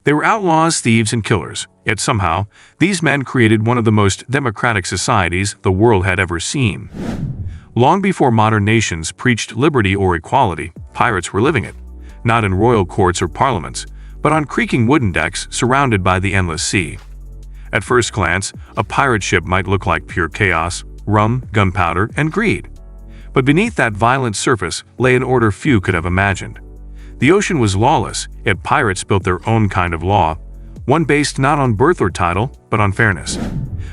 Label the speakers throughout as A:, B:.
A: They were outlaws, thieves, and killers, yet somehow, these men created one of the most democratic societies the world had ever seen. Long before modern nations preached liberty or equality, pirates were living it, not in royal courts or parliaments, but on creaking wooden decks surrounded by the endless sea. At first glance, a pirate ship might look like pure chaos, rum, gunpowder, and greed. But beneath that violent surface lay an order few could have imagined. The ocean was lawless, yet pirates built their own kind of law, one based not on birth or title, but on fairness.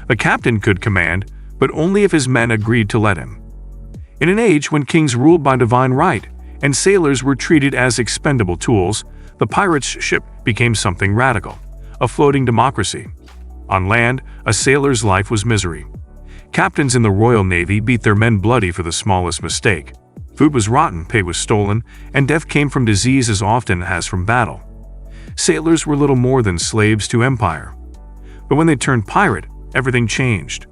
A: A captain could command, but only if his men agreed to let him. In an age when kings ruled by divine right, and sailors were treated as expendable tools, the pirate's ship became something radical, a floating democracy. On land, a sailor's life was misery. Captains in the Royal Navy beat their men bloody for the smallest mistake. Food was rotten, pay was stolen, and death came from disease as often as from battle. Sailors were little more than slaves to empire. But when they turned pirate, everything changed.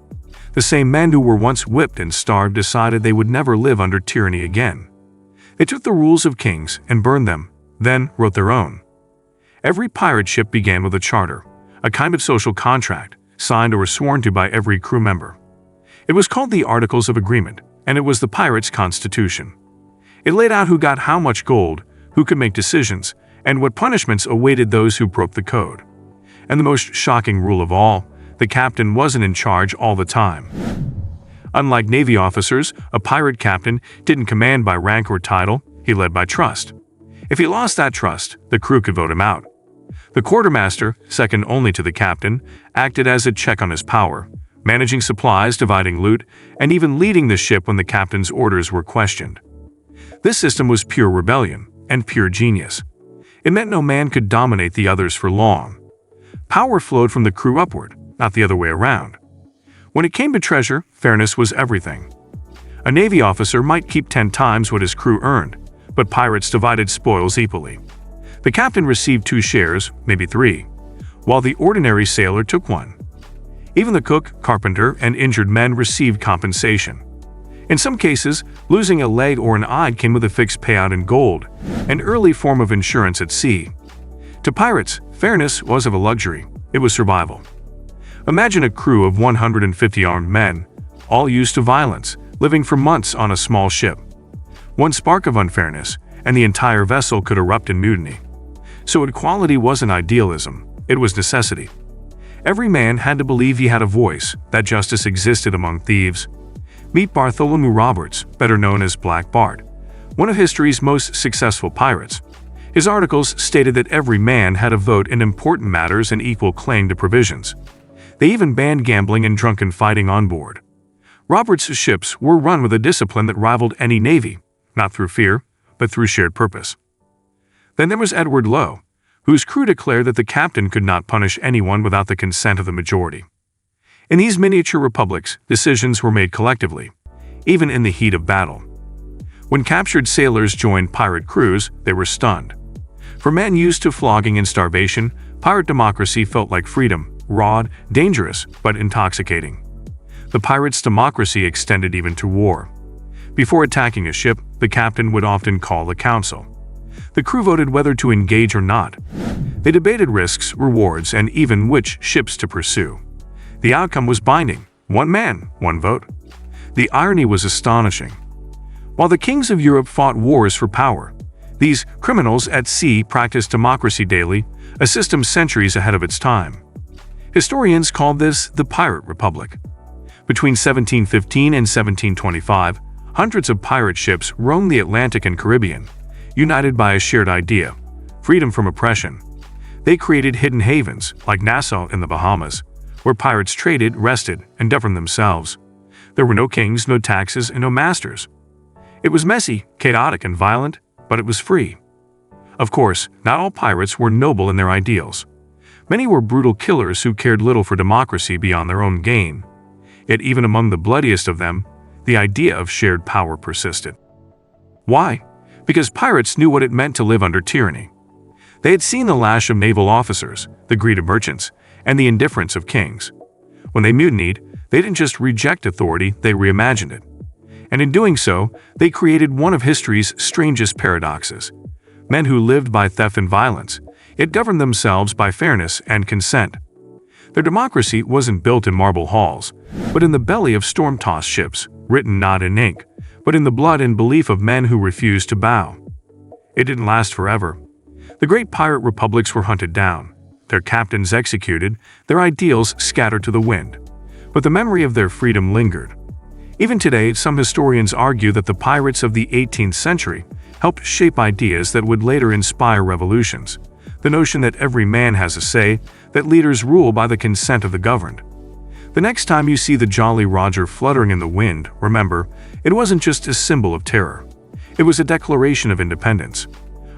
A: The same men who were once whipped and starved decided they would never live under tyranny again. They took the rules of kings and burned them, then wrote their own. Every pirate ship began with a charter, a kind of social contract, signed or sworn to by every crew member. It was called the Articles of Agreement, and it was the pirate's constitution. It laid out who got how much gold, who could make decisions, and what punishments awaited those who broke the code. And the most shocking rule of all, the captain wasn't in charge all the time. Unlike Navy officers, a pirate captain didn't command by rank or title, he led by trust. If he lost that trust, the crew could vote him out. The quartermaster, second only to the captain, acted as a check on his power, managing supplies, dividing loot, and even leading the ship when the captain's orders were questioned. This system was pure rebellion and pure genius. It meant no man could dominate the others for long. Power flowed from the crew upward, not the other way around. When it came to treasure, fairness was everything. A Navy officer might keep 10 times what his crew earned, but pirates divided spoils equally. The captain received 2 shares, maybe 3, while the ordinary sailor took 1. Even the cook, carpenter, and injured men received compensation. In some cases, losing a leg or an eye came with a fixed payout in gold, an early form of insurance at sea. To pirates, fairness wasn't a luxury, it was survival. Imagine a crew of 150 armed men, all used to violence, living for months on a small ship. One spark of unfairness, and the entire vessel could erupt in mutiny. So equality wasn't idealism, it was necessity. Every man had to believe he had a voice, that justice existed among thieves. Meet Bartholomew Roberts, better known as Black Bart, one of history's most successful pirates. His articles stated that every man had a vote in important matters and equal claim to provisions. They even banned gambling and drunken fighting on board. Roberts' ships were run with a discipline that rivaled any navy, not through fear, but through shared purpose. Then there was Edward Lowe, whose crew declared that the captain could not punish anyone without the consent of the majority. In these miniature republics, decisions were made collectively, even in the heat of battle. When captured sailors joined pirate crews, they were stunned. For men used to flogging and starvation, pirate democracy felt like freedom, raw, dangerous, but intoxicating. The pirates' democracy extended even to war. Before attacking a ship, the captain would often call a council. The crew voted whether to engage or not. They debated risks, rewards, and even which ships to pursue. The outcome was binding: 1 man, 1 vote. The irony was astonishing. While the kings of Europe fought wars for power, these criminals at sea practiced democracy daily, a system centuries ahead of its time. Historians called this the Pirate Republic. Between 1715 and 1725, hundreds of pirate ships roamed the Atlantic and Caribbean, united by a shared idea: freedom from oppression. They created hidden havens, like Nassau in the Bahamas, where pirates traded, rested, and governed themselves. There were no kings, no taxes, and no masters. It was messy, chaotic, and violent, but it was free. Of course, not all pirates were noble in their ideals. Many were brutal killers who cared little for democracy beyond their own gain. Yet even among the bloodiest of them, the idea of shared power persisted. Why? Because pirates knew what it meant to live under tyranny. They had seen the lash of naval officers, the greed of merchants, and the indifference of kings. When they mutinied, they didn't just reject authority, they reimagined it. And in doing so, they created one of history's strangest paradoxes. Men who lived by theft and violence, It governed themselves by fairness and consent. Their democracy wasn't built in marble halls, but in the belly of storm-tossed ships, written not in ink, but in the blood and belief of men who refused to bow. It didn't last forever. The great pirate republics were hunted down, their captains executed, their ideals scattered to the wind. But the memory of their freedom lingered. Even today, some historians argue that the pirates of the 18th century helped shape ideas that would later inspire revolutions. The notion that every man has a say, that leaders rule by the consent of the governed. The next time you see the Jolly Roger fluttering in the wind, remember, it wasn't just a symbol of terror. It was a declaration of independence,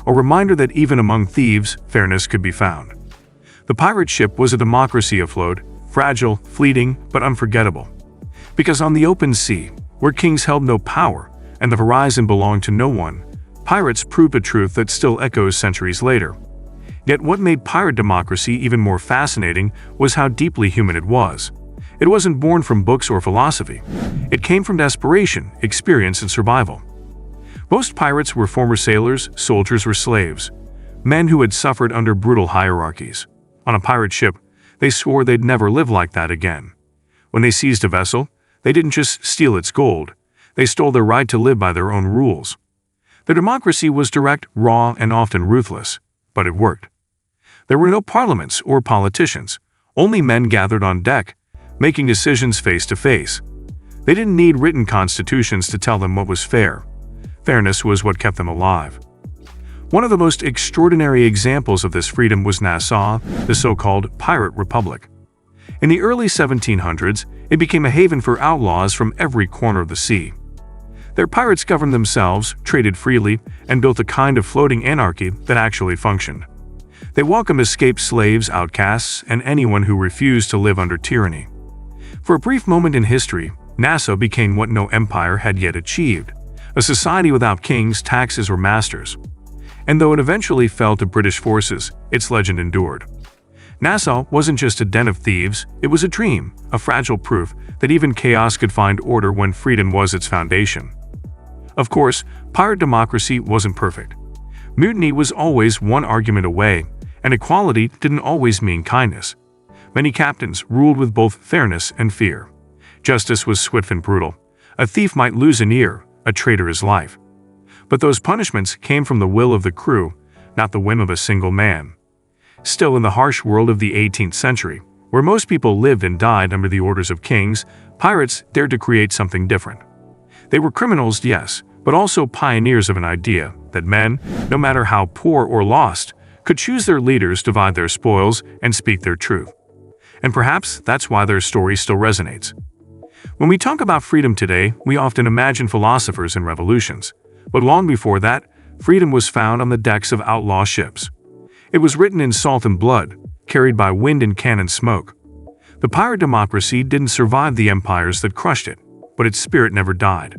A: a reminder that even among thieves, fairness could be found. The pirate ship was a democracy afloat, fragile, fleeting, but unforgettable. Because on the open sea, where kings held no power and the horizon belonged to no one, pirates proved a truth that still echoes centuries later. Yet what made pirate democracy even more fascinating was how deeply human it was. It wasn't born from books or philosophy. It came from desperation, experience, and survival. Most pirates were former sailors, soldiers, or slaves, men who had suffered under brutal hierarchies. On a pirate ship, they swore they'd never live like that again. When they seized a vessel, they didn't just steal its gold, they stole their right to live by their own rules. Their democracy was direct, raw, and often ruthless, but it worked. There were no parliaments or politicians, only men gathered on deck, making decisions face to face. They didn't need written constitutions to tell them what was fair. Fairness was what kept them alive. One of the most extraordinary examples of this freedom was Nassau, the so-called Pirate Republic. In the early 1700s, it became a haven for outlaws from every corner of the sea. Their pirates governed themselves, traded freely, and built a kind of floating anarchy that actually functioned. They welcomed escaped slaves, outcasts, and anyone who refused to live under tyranny. For a brief moment in history, Nassau became what no empire had yet achieved, a society without kings, taxes, or masters. And though it eventually fell to British forces, its legend endured. Nassau wasn't just a den of thieves, it was a dream, a fragile proof that even chaos could find order when freedom was its foundation. Of course, pirate democracy wasn't perfect. Mutiny was always one argument away, and equality didn't always mean kindness. Many captains ruled with both fairness and fear. Justice was swift and brutal. A thief might lose an ear, a traitor his life. But those punishments came from the will of the crew, not the whim of a single man. Still, in the harsh world of the 18th century, where most people lived and died under the orders of kings, pirates dared to create something different. They were criminals, yes, but also pioneers of an idea that men, no matter how poor or lost, could choose their leaders, divide their spoils, and speak their truth. And perhaps that's why their story still resonates. When we talk about freedom today, we often imagine philosophers and revolutions. But long before that, freedom was found on the decks of outlaw ships. It was written in salt and blood, carried by wind and cannon smoke. The pirate democracy didn't survive the empires that crushed it, but its spirit never died.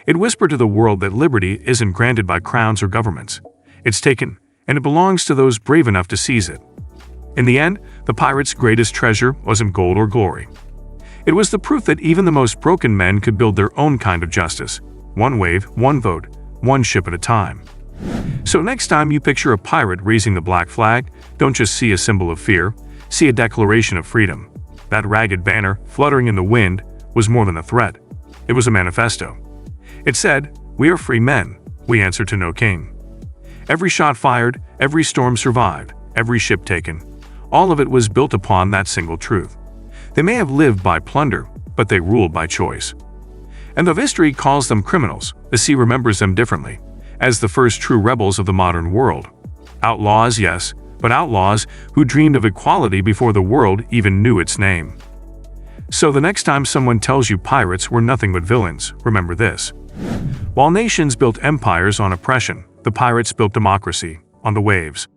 A: It whispered to the world that liberty isn't granted by crowns or governments. It's taken, and it belongs to those brave enough to seize it. In the end, the pirates' greatest treasure wasn't gold or glory. It was the proof that even the most broken men could build their own kind of justice. One wave, one vote, one ship at a time. So next time you picture a pirate raising the black flag, don't just see a symbol of fear, see a declaration of freedom. That ragged banner, fluttering in the wind, was more than a threat. It was a manifesto. It said, "We are free men, we answer to no king." Every shot fired, every storm survived, every ship taken. All of it was built upon that single truth. They may have lived by plunder, but they ruled by choice. And though history calls them criminals, the sea remembers them differently, as the first true rebels of the modern world. Outlaws, yes, but outlaws who dreamed of equality before the world even knew its name. So the next time someone tells you pirates were nothing but villains, remember this. While nations built empires on oppression, the pirates built democracy on the waves.